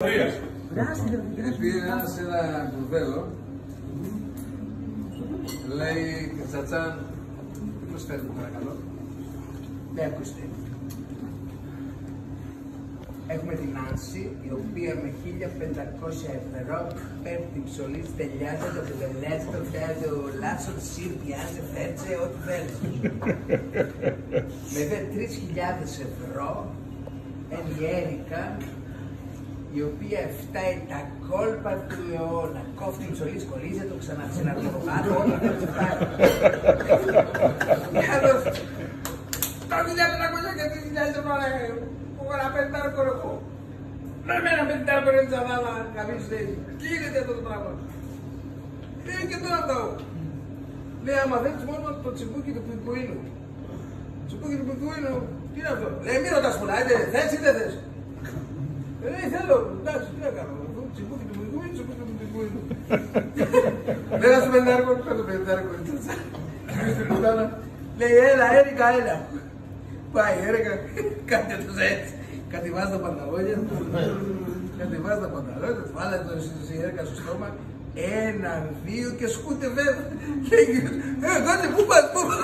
Πήγε ένας σε ένα κουρβέλο, λέει Τσατσάν, τι προσφέρετε παρακαλώ? Ναι, ακούστε. Έχουμε την Άνση, η οποία με 1.500 ευρώ παίρνει την ψωλή, τελειάζει το κουβελέτσι, το φτιάζει το λάτσο, το σύρ, πιάζει, φέρτσε, ό,τι θέλει. Με 3.000 ευρώ, η Έρικα, η οποία φτάει τα κόλπα του αιώνα, κόφτει την ψωλή, σκολίζει, το ξαναξεναρθεί από κάτω, όλα θα του φτάσει. Τα 1.500 και 3.000 ευρώ, να πεντάρκο εγώ. Να μένα πεντάρκο ρε τσαβάλα, καμίς λέει, τι γίνεται αυτό το πράγμα? Λέει και τώρα το. Λέει, άμα θέλεις μόνο το τσιμπούκι του πιγκουίνου. Τσιμπούκι του πιγκουίνου, τι είναι αυτό? Λέει, μη ρωτάς πολλά, θες ή δεν θες? Λέει, θέλω, εντάξει, τι να κάνω, τσιμπούκι του πιγκουίνου, τσιμπούκι του πιγκουίνου. Λέει, να σου πεντάρκο, το πεντάρκο, λέει, έλα, Έρικα, έλα. Πάει, Έρικα, κάντε τους έτσι. Κατεβάζει τα πανταλόνια, κατεβάζει τα πανταλόνια, βάλε το Έρικα στο στόμα, 1, 2 και σκούτε βέβαια. Και έγινε, κάτσε, πού πας, πού πας.